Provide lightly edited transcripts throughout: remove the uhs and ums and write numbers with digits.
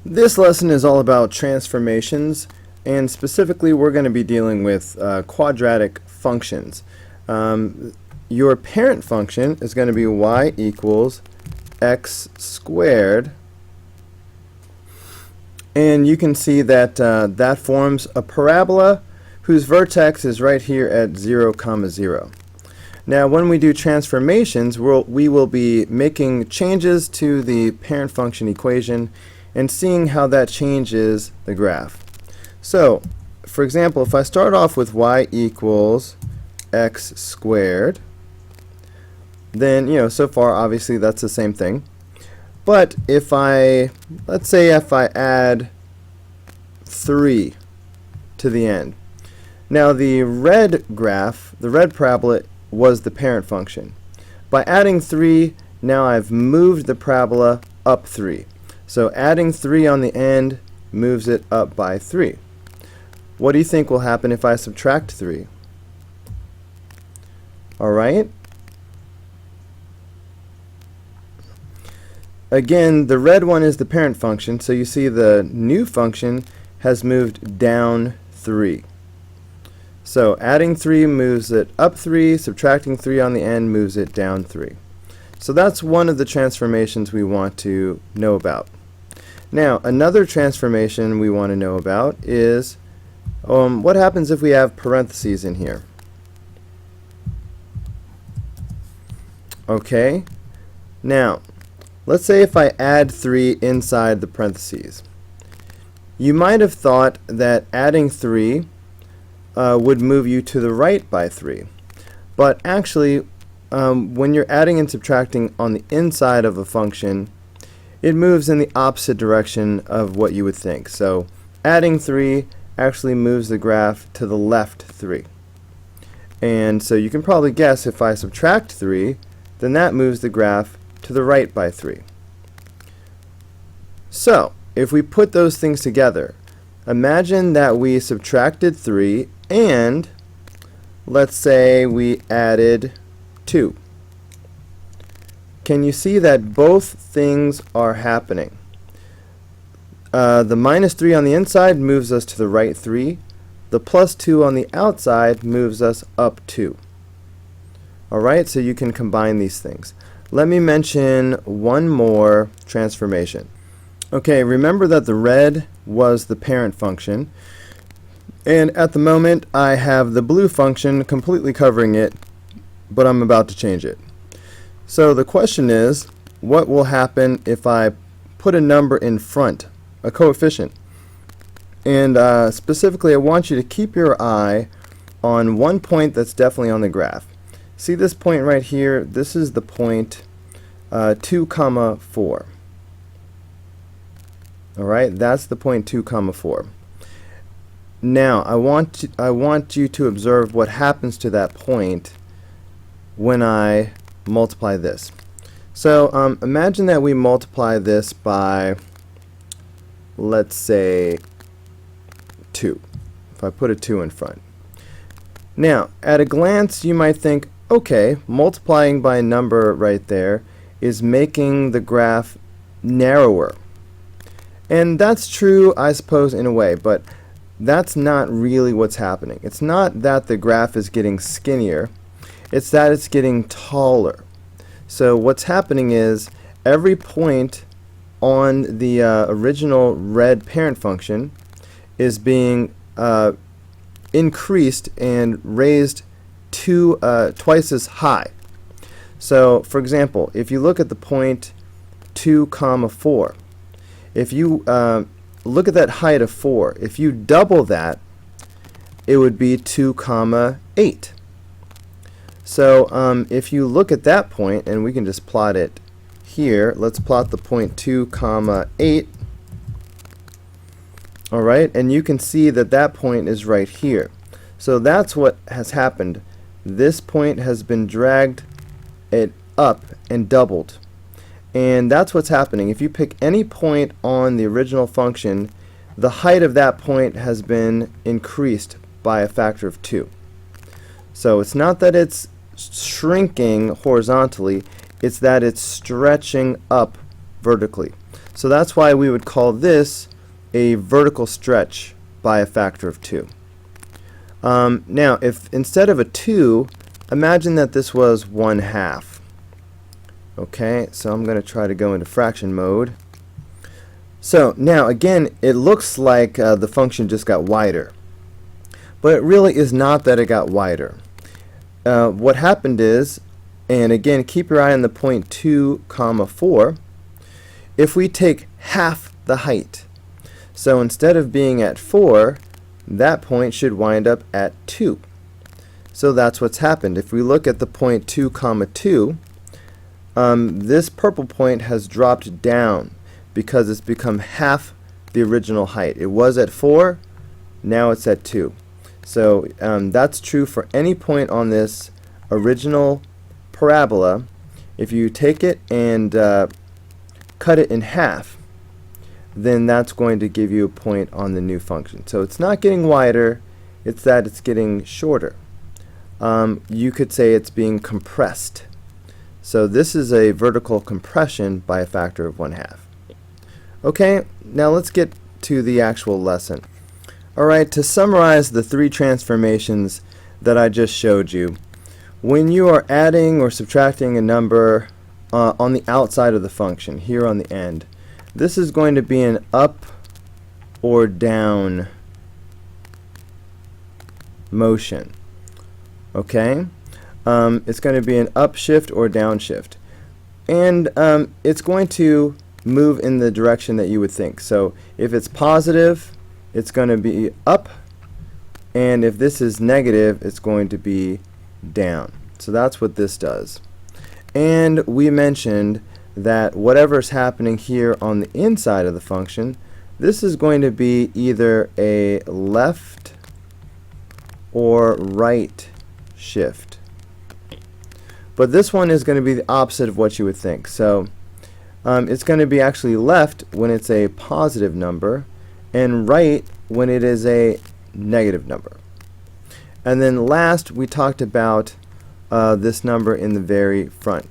This lesson is all about transformations, and specifically we're going to be dealing with quadratic functions. Your parent function is going to be y equals x squared, and you can see that that forms a parabola whose vertex is right here at 0, 0. Now when we do transformations, we will be making changes to the parent function equation and seeing how that changes the graph. So, for example, if I start off with y equals x squared, then, so far obviously that's the same thing. But if let's say if I add 3 to the end. Now the red graph, the red parabola, was the parent function. By adding 3, now I've moved the parabola up 3. So adding 3 on the end moves it up by 3. What do you think will happen if I subtract 3? Alright? Again, the red one is the parent function, so you see the new function has moved down 3. So adding 3 moves it up 3, subtracting 3 on the end moves it down 3. So that's one of the transformations we want to know about. Now, another transformation we want to know about is what happens if we have parentheses in here. Okay, now let's say if I add 3 inside the parentheses. You might have thought that adding 3 would move you to the right by 3. But actually, when you're adding and subtracting on the inside of a function, it moves in the opposite direction of what you would think. So adding 3 actually moves the graph to the left 3. And so you can probably guess if I subtract 3, then that moves the graph to the right by 3. So if we put those things together, imagine that we subtracted 3 and let's say we added 2. Can you see that both things are happening? The minus 3 on the inside moves us to the right 3. The plus 2 on the outside moves us up 2. Alright, so you can combine these things. Let me mention one more transformation. Okay, remember that the red was the parent function, and at the moment I have the blue function completely covering it, but I'm about to change it. So the question is, what will happen if I put a number in front, a coefficient? And specifically, I want you to keep your eye on one point that's definitely on the graph. See this point right here? This is the point 2, 4. Alright, that's the point 2, 4. Now, I want you to observe what happens to that point when I multiply this. So imagine that we multiply this by, let's say, 2, if I put a 2 in front. Now, at a glance, you might think, okay, multiplying by a number right there is making the graph narrower. And that's true, I suppose, in a way, but that's not really what's happening. It's not that the graph is getting skinnier, it's that it's getting taller. So what's happening is every point on the original red parent function is being increased and raised to twice as high. So for example, if you look at the point 2, 4, if you look at that height of 4, if you double that, it would be 2, 8. So if you look at that point, and we can just plot it here, let's plot the point 2, 8. Alright, and you can see that that point is right here. So that's what has happened. This point has been dragged it up and doubled. And that's what's happening. If you pick any point on the original function, the height of that point has been increased by a factor of 2. So it's not that it's shrinking horizontally, it's that it's stretching up vertically. So that's why we would call this a vertical stretch by a factor of 2. Now, if instead of a 2, imagine that this was 1/2. Okay, so I'm going to try to go into fraction mode. So now again, it looks like the function just got wider, but it really is not that it got wider. What happened is, and again, keep your eye on the point 2, 4. If we take half the height, so instead of being at 4, that point should wind up at 2. So that's what's happened. If we look at the point 2, 2, this purple point has dropped down because it's become half the original height. It was at 4, now it's at 2. So that's true for any point on this original parabola. If you take it and cut it in half, then that's going to give you a point on the new function. So it's not getting wider, it's that it's getting shorter. You could say it's being compressed. So this is a vertical compression by a factor of 1/2. Okay, now let's get to the actual lesson. Alright, to summarize the 3 transformations that I just showed you, when you are adding or subtracting a number on the outside of the function, here on the end, this is going to be an up or down motion. Okay? It's going to be an upshift or downshift. And it's going to move in the direction that you would think. So if it's positive, it's going to be up, and if this is negative, it's going to be down. So that's what this does. And we mentioned that whatever's happening here on the inside of the function, this is going to be either a left or right shift. But this one is going to be the opposite of what you would think. So it's going to be actually left when it's a positive number, and right when it is a negative number. And then last, we talked about this number in the very front.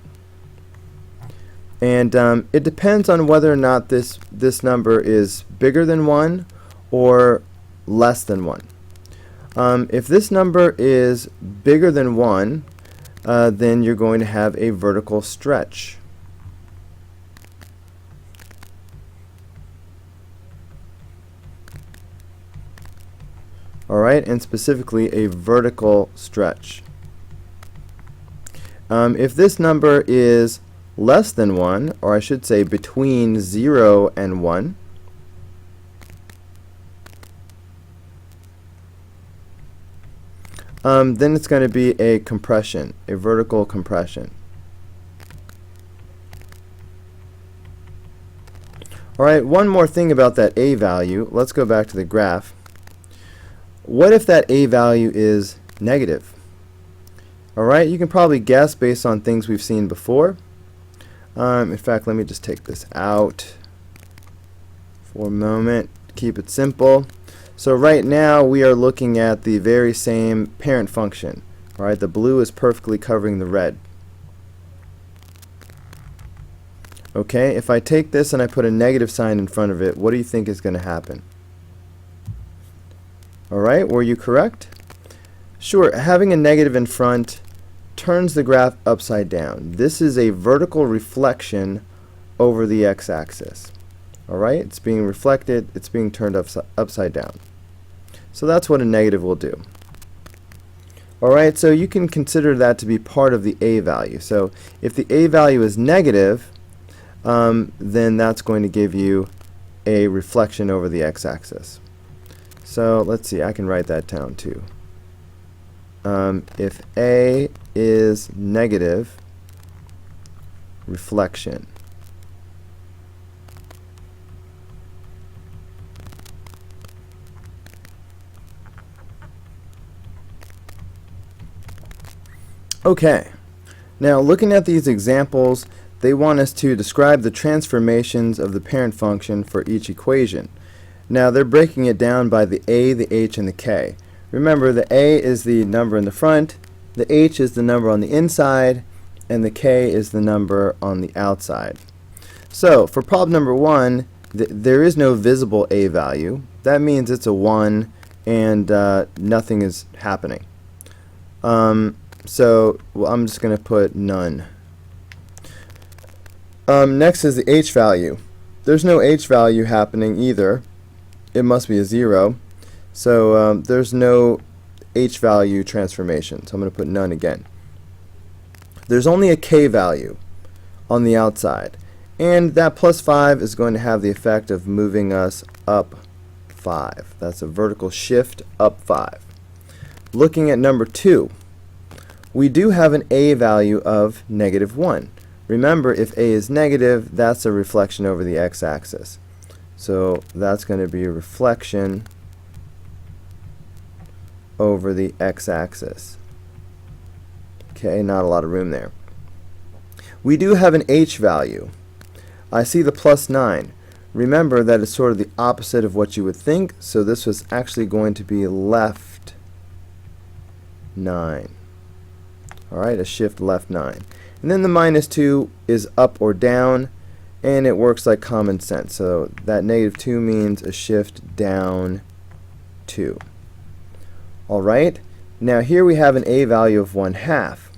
And it depends on whether or not this number is bigger than 1 or less than 1. If this number is bigger than 1, then you're going to have a vertical stretch. Alright, and specifically a vertical stretch. If this number is less than 1, or I should say between 0 and 1, then it's going to be a compression, a vertical compression. Alright, one more thing about that A value. Let's go back to the graph. What if that A value is negative? Alright, you can probably guess based on things we've seen before. In fact, let me just take this out for a moment, keep it simple. So right now we are looking at the very same parent function. Alright, the blue is perfectly covering the red. Okay, if I take this and I put a negative sign in front of it, what do you think is going to happen? Alright, were you correct? Sure, having a negative in front turns the graph upside down. This is a vertical reflection over the x-axis. Alright, it's being reflected, it's being turned upside down. So that's what a negative will do. Alright, so you can consider that to be part of the A value. So if the A value is negative, then that's going to give you a reflection over the x-axis. So let's see, I can write that down too. If A is negative, reflection. Okay, now looking at these examples, they want us to describe the transformations of the parent function for each equation. Now they're breaking it down by the A, the H, and the K. Remember, the A is the number in the front, the H is the number on the inside, and the K is the number on the outside. So for problem number 1, there is no visible a value. That means it's a 1 and nothing is happening. So I'm just going to put none. Next is the h value. There's no h value happening either. It must be a 0. So there's no h value transformation. So I'm going to put none again. There's only a k value on the outside. And that plus 5 is going to have the effect of moving us up 5. That's a vertical shift up 5. Looking at number 2, we do have an a value of -1. Remember, if a is negative, that's a reflection over the x-axis. So that's going to be a reflection over the x-axis. Okay, not a lot of room there. We do have an h value. I see the plus 9. Remember that it's sort of the opposite of what you would think, so this was actually going to be left 9. Alright, a shift left 9. And then the -2 is up or down, and it works like common sense. So that -2 means a shift down 2. Alright, now here we have an a value of 1/2.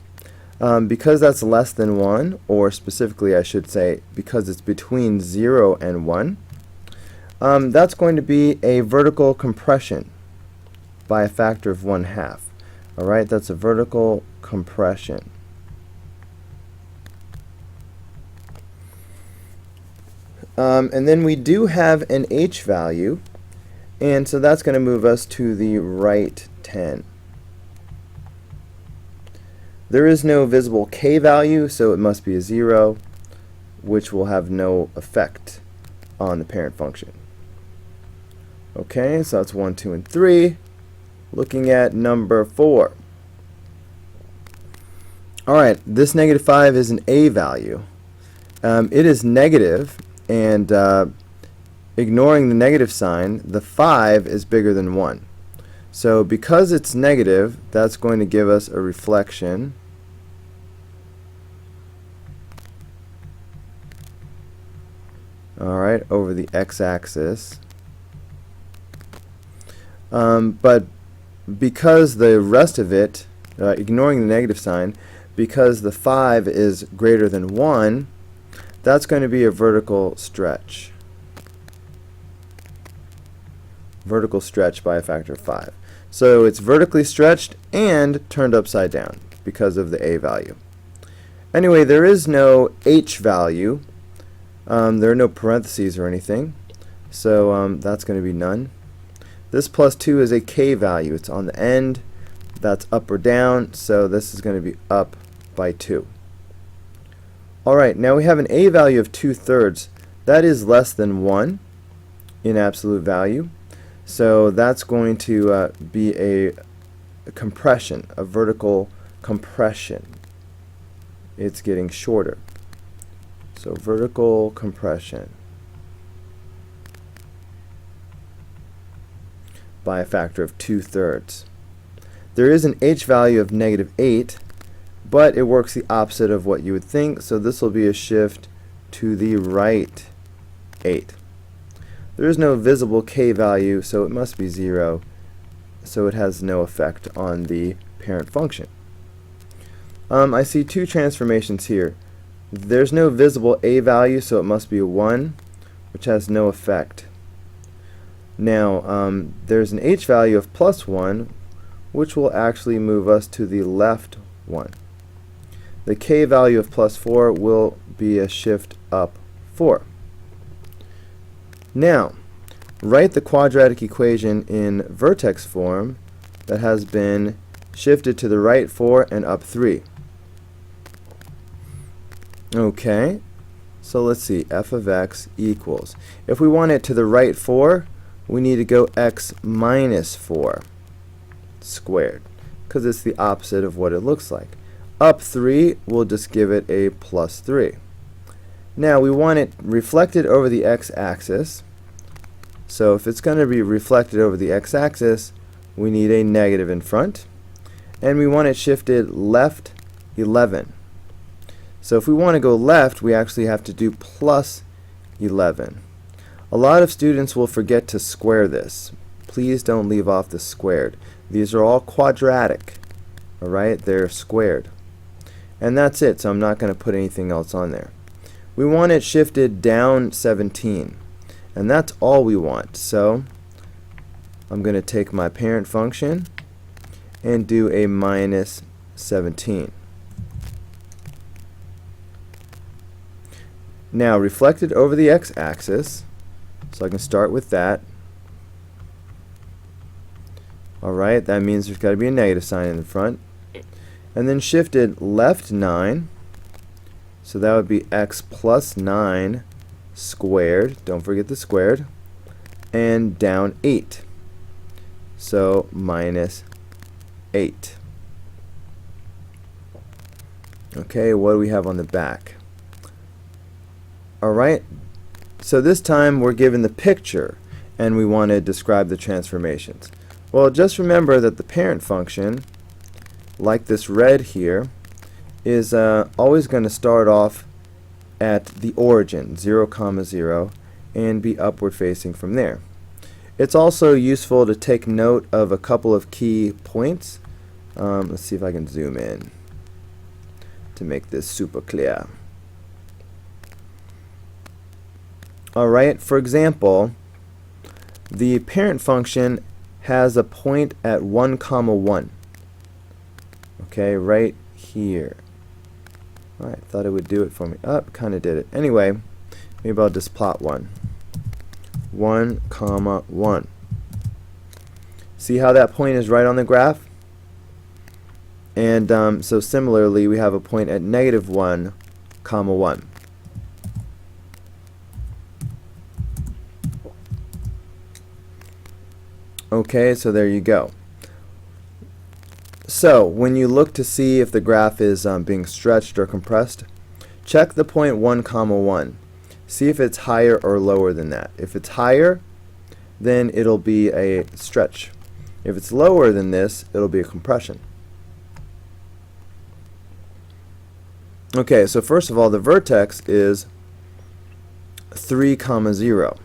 Because that's less than 1, or specifically I should say because it's between 0 and 1, that's going to be a vertical compression by a factor of 1/2. Alright, that's a vertical compression. And then we do have an h value, and so that's going to move us to the right 10. There is no visible k value, so it must be a 0, which will have no effect on the parent function. Okay, so that's 1, 2, and 3. Looking at number 4. Alright, this -5 is an a value. It is negative, and ignoring the negative sign, the 5 is bigger than 1. So because it's negative, that's going to give us a reflection alright, over the x-axis. But because the rest of it, ignoring the negative sign, because the 5 is greater than 1, that's going to be a vertical stretch. Vertical stretch by a factor of 5. So it's vertically stretched and turned upside down because of the a value. Anyway, there is no h value. There are no parentheses or anything. So that's going to be none. This plus 2 is a k value. It's on the end. That's up or down. So this is going to be up by 2. Alright, now we have an a value of 2/3. That is less than 1 in absolute value. So that's going to be a compression, a vertical compression. It's getting shorter. So vertical compression by a factor of 2/3. There is an h value of -8, but it works the opposite of what you would think, so this will be a shift to the right 8. There is no visible k value, so it must be 0, so it has no effect on the parent function. I see two transformations here. There's no visible a value, so it must be a 1, which has no effect. Now, there's an h value of +1, which will actually move us to the left 1. The k value of +4 will be a shift up 4. Now, write the quadratic equation in vertex form that has been shifted to the right 4 and up 3. Okay, so let's see, f of x equals. If we want it to the right 4, we need to go x minus 4 squared, because it's the opposite of what it looks like. Up 3, we'll just give it a +3. Now we want it reflected over the x-axis. So if it's going to be reflected over the x-axis, we need a negative in front. And we want it shifted left 11. So if we want to go left, we actually have to do plus 11. A lot of students will forget to square this. Please don't leave off the squared. These are all quadratic. Alright, they're squared. And that's it, so I'm not going to put anything else on there. We want it shifted down 17. And that's all we want. So I'm going to take my parent function and do a minus 17. Now reflected over the x-axis, so I can start with that. Alright, that means there's got to be a negative sign in the front. And then shifted left 9, so that would be x plus 9 squared, don't forget the squared, and down 8, so minus 8. Okay, what do we have on the back? Alright, so this time we're given the picture and we want to describe the transformations. Well, just remember that the parent function, like this red here, is always going to start off at the origin, 0, 0, and be upward facing from there. It's also useful to take note of a couple of key points. Let's see if I can zoom in to make this super clear. Alright, for example, the parent function has a point at 1, 1. Okay, right here. Alright, thought it would do it for me. Oh, kind of did it. Anyway, maybe I'll just plot 1. 1, 1. See how that point is right on the graph? And so similarly, we have a point at negative 1, 1. Okay, so there you go. So when you look to see if the graph is being stretched or compressed, check the point 1, 1. See if it's higher or lower than that. If it's higher, then it'll be a stretch. If it's lower than this, it'll be a compression. Okay, so first of all, the vertex is 3, 0.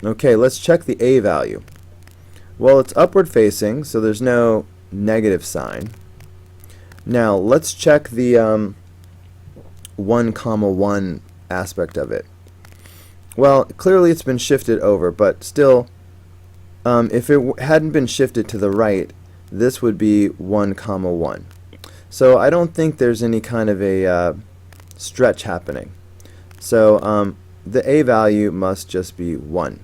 Okay, let's check the a value. Well, it's upward facing, so there's no negative sign. Now, let's check the 1, 1 aspect of it. Well, clearly it's been shifted over, but still, if it hadn't been shifted to the right, this would be 1, 1. So I don't think there's any kind of a stretch happening. So the a value must just be 1.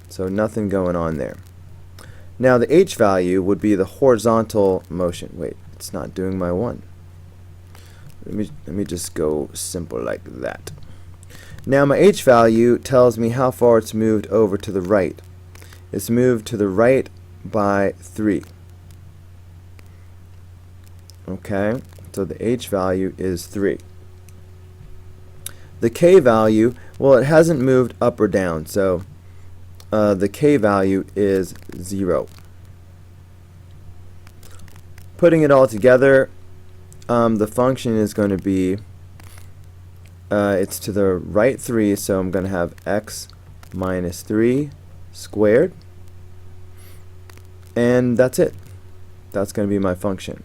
So nothing going on there. Now the h value would be the horizontal motion. Wait, it's not doing my 1. Let me just go simple like that. Now my h value tells me how far it's moved over to the right. It's moved to the right by 3. Okay, so the h value is 3. The k value, well, it hasn't moved up or down, so the k value is 0. Putting it all together, the function is going to be, it's to the right 3, so I'm going to have x minus 3 squared, and that's it. That's going to be my function.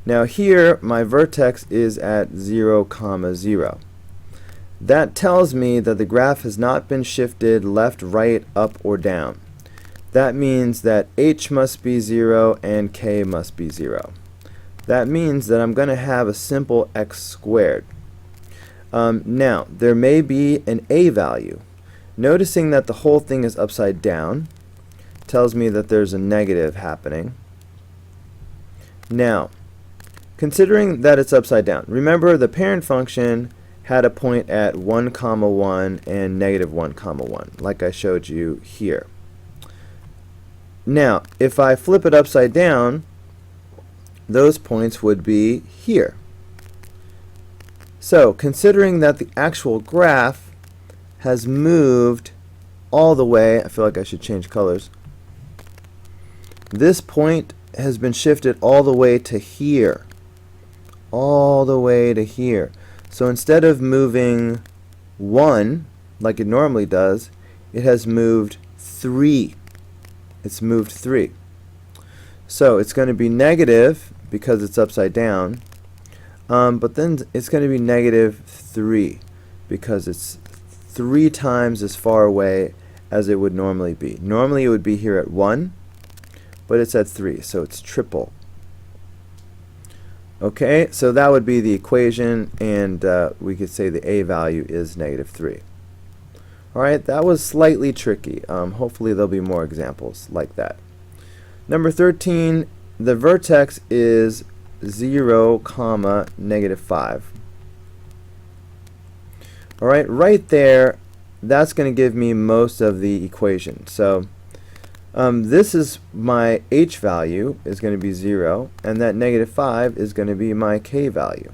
Now here, my vertex is at 0, 0. That tells me that the graph has not been shifted left, right, up, or down. That means that h must be 0 and k must be 0. That means that I'm going to have a simple x squared. Now, there may be an a value. Noticing that the whole thing is upside down tells me that there's a negative happening. Now, considering that it's upside down, remember the parent function had a point at 1, 1 and negative 1, 1, like I showed you here. Now, if I flip it upside down, those points would be here. So, considering that the actual graph has moved all the way, I feel like I should change colors. This point has been shifted all the way to here. All the way to here. So instead of moving 1 like it normally does, it has moved 3. It's moved 3. So it's going to be negative because it's upside down, but then it's going to be negative 3 because it's 3 times as far away as it would normally be. Normally it would be here at 1, but it's at 3, so it's triple. Okay, so that would be the equation, and we could say the a value is negative 3. Alright, that was slightly tricky. Hopefully there'll be more examples like that. Number 13, the vertex is 0, negative 5. Alright, right there, that's going to give me most of the equation. So this is my h value is going to be 0, and that negative 5 is going to be my k value.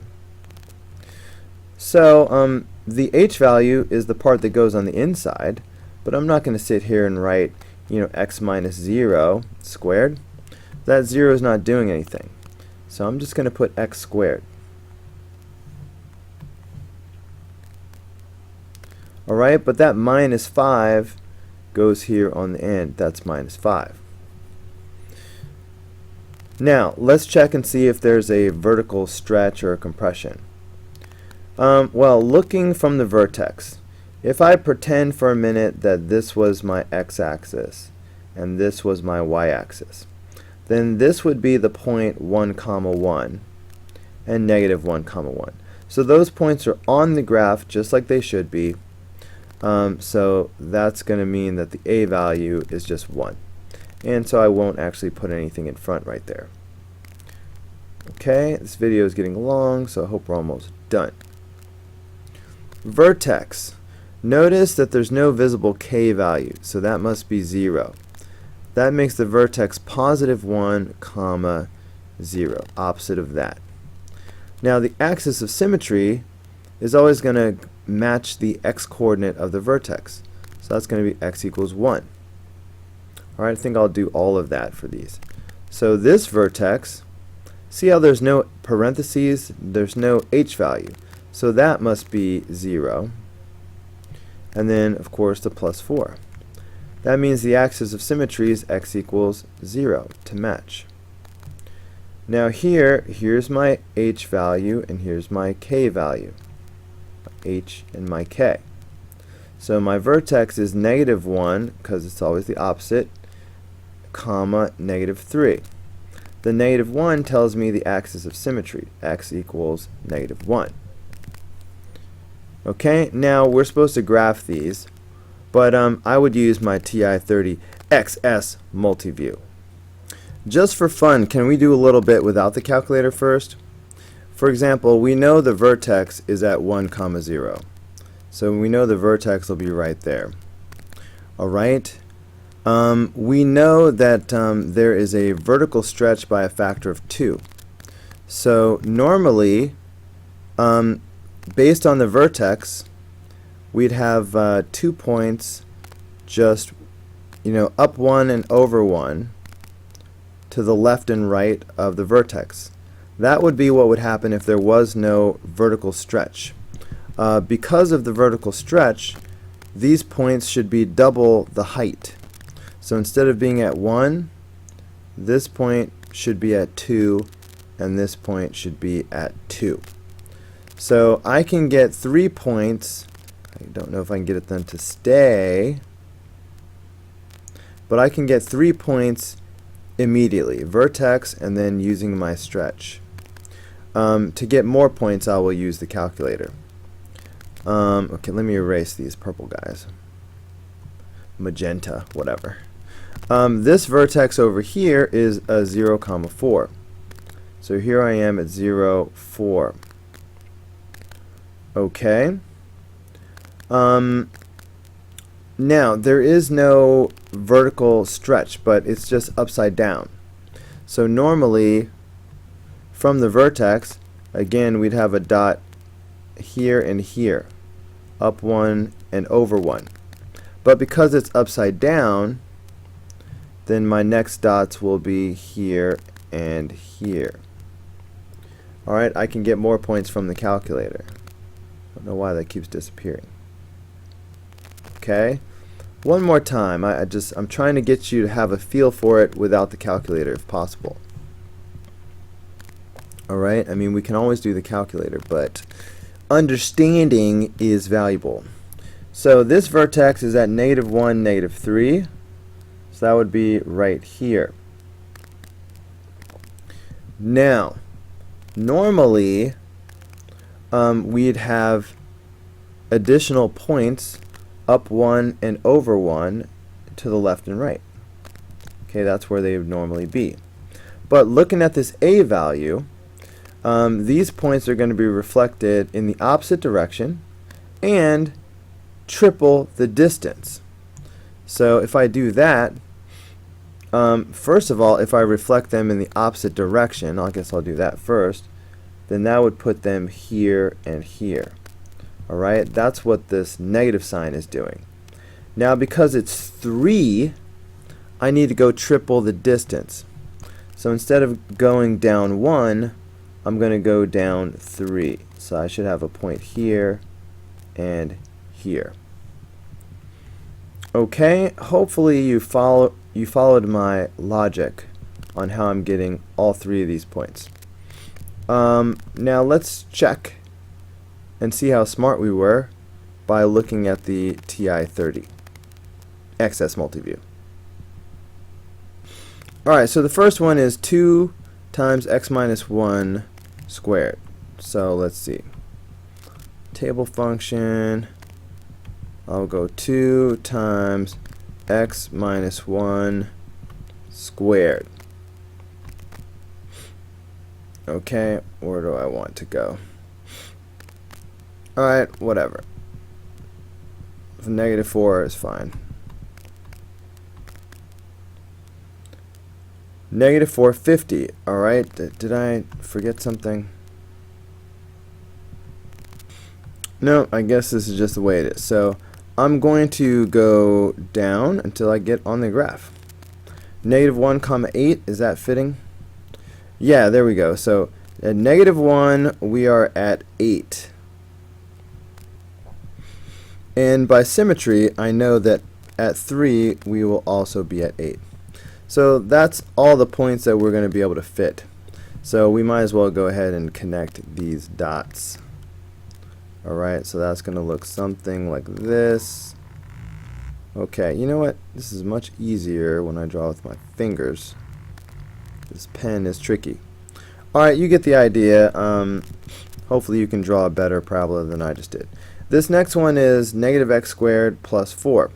So the h value is the part that goes on the inside, but I'm not going to sit here and write, x minus 0 squared. That 0 is not doing anything. So I'm just going to put x squared. Alright, but that minus 5 goes here on the end. That's minus 5. Now, let's check and see if there's a vertical stretch or a compression. Well, looking from the vertex, if I pretend for a minute that this was my x-axis and this was my y-axis, then this would be the point 1, 1 and negative 1, 1. So those points are on the graph just like they should be. So that's going to mean that the a value is just 1. And so I won't actually put anything in front right there. Okay, this video is getting long, so I hope we're almost done. Vertex. Notice that there's no visible k value, so that must be 0. That makes the vertex positive 1, 0, opposite of that. Now the axis of symmetry is always going to match the x-coordinate of the vertex. So that's going to be x equals 1. Alright, I think I'll do all of that for these. So this vertex, see how there's no parentheses, there's no h value. So that must be 0. And then, of course, the plus 4. That means the axis of symmetry is x equals 0 to match. Now here's my h value, and here's my k value. H and my k. So my vertex is negative 1, because it's always the opposite, negative 3. The negative 1 tells me the axis of symmetry, x equals negative 1. Okay, now we're supposed to graph these, but I would use my TI-30 XS multiview. Just for fun, can we do a little bit without the calculator first? For example, we know the vertex is at 1, 0. So we know the vertex will be right there. Alright, we know that there is a vertical stretch by a factor of 2. So normally, based on the vertex, we'd have 2 points just, up 1 and over 1 to the left and right of the vertex. That would be what would happen if there was no vertical stretch. Because of the vertical stretch, these points should be double the height. So instead of being at 1, this point should be at 2, and this point should be at 2. So I can get 3 points. I don't know if I can get them to stay, but I can get 3 points immediately, vertex and then using my stretch. To get more points, I will use the calculator. Okay, let me erase these purple guys. Magenta, whatever. This vertex over here is a 0, 4. So here I am at 0, 4. Okay. Now, there is no vertical stretch, but it's just upside down. So normally, from the vertex, again, we'd have a dot here and here, up 1 and over 1. But because it's upside down, then my next dots will be here and here. Alright, I can get more points from the calculator. I don't know why that keeps disappearing. Okay, one more time. I'm trying to get you to have a feel for it without the calculator if possible. Alright, I mean, we can always do the calculator, but understanding is valuable. So this vertex is at -1, -3. So that would be right here. Now, normally, we'd have additional points up 1 and over 1 to the left and right. Okay, that's where they would normally be. But looking at this A value, these points are going to be reflected in the opposite direction and triple the distance. So if I do that, first of all, if I reflect them in the opposite direction, I guess I'll do that first, then that would put them here and here. Alright, that's what this negative sign is doing. Now because it's 3, I need to go triple the distance. So instead of going down 1, I'm going to go down 3. So I should have a point here and here. Okay, hopefully you followed my logic on how I'm getting all 3 of these points. Now let's check and see how smart we were by looking at the TI-30 XS multiview. Alright, so the first one is 2 times x minus 1 squared. So let's see. Table function, I'll go 2 times x minus 1 squared. Okay, where do I want to go? Alright, whatever. -4 is fine. -450. Alright, did I forget something? No, I guess this is just the way it is. So I'm going to go down until I get on the graph. -1, 8, is that fitting? Yeah, there we go. So at -1 we are at 8. And by symmetry, I know that at 3 we will also be at 8. So that's all the points that we're going to be able to fit. So we might as well go ahead and connect these dots. Alright, so that's going to look something like this. Okay, you know what? This is much easier when I draw with my fingers. This pen is tricky. Alright, you get the idea. Hopefully you can draw a better parabola than I just did. This next one is -x squared plus 4.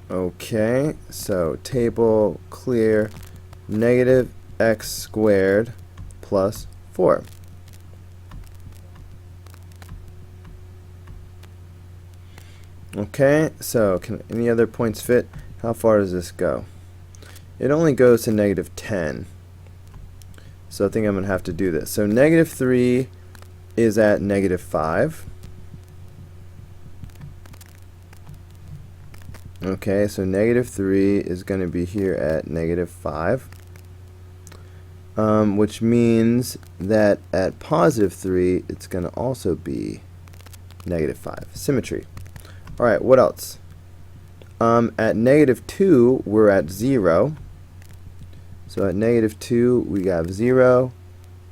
Okay, so table clear, -x squared plus 4. Okay, so can any other points fit? How far does this go? It only goes to -10. So I think I'm going to have to do this. So -3 is at -5. Okay, so -3 is going to be here at -5. Which means that at +3 it's going to also be -5. Symmetry. Alright, what else? At -2 we're at 0. So at -2 we got 0.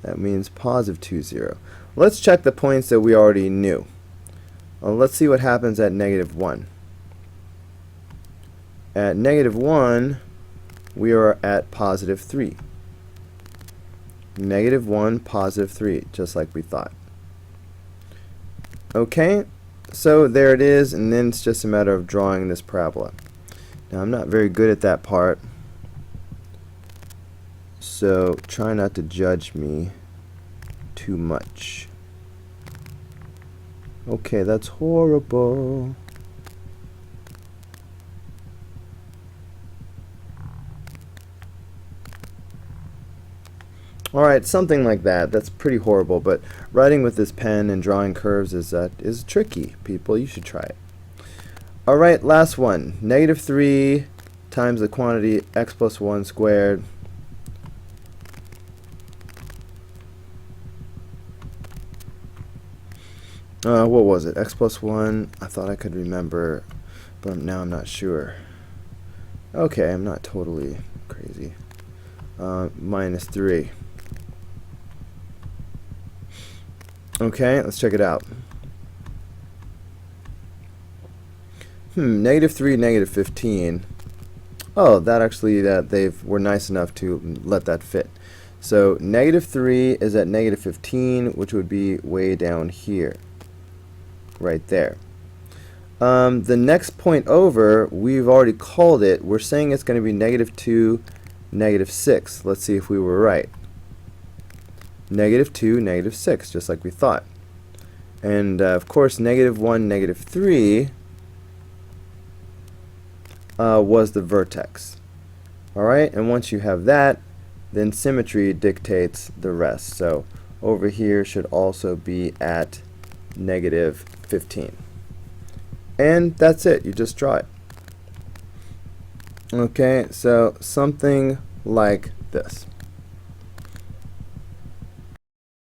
That means +2, 0. Let's check the points that we already knew. Let's see what happens at -1. At -1 we are at +3. -1, +3, just like we thought. Okay, so there it is, and then it's just a matter of drawing this parabola. Now I'm not very good at that part, so try not to judge me too much. Okay, that's horrible. Alright, something like that. That's pretty horrible, but writing with this pen and drawing curves is tricky, people. You should try it. Alright, last one. -3 times the quantity x plus 1 squared what was it? X plus 1, I thought I could remember, but now I'm not sure. Okay, I'm not totally crazy. Minus 3. Okay, let's check it out. Negative 3, negative 15. Oh, that actually, they were nice enough to let that fit. So negative 3 is at negative 15, which would be way down here. Right there. The next point over, we've already called it. We're saying it's going to be negative 2, negative 6. Let's see if we were right. Negative 2, negative 6, just like we thought. And of course, negative 1, negative 3 was the vertex. Alright, and once you have that, then symmetry dictates the rest. So over here should also be at negative 15. And that's it. You just draw it. Okay, so something like this.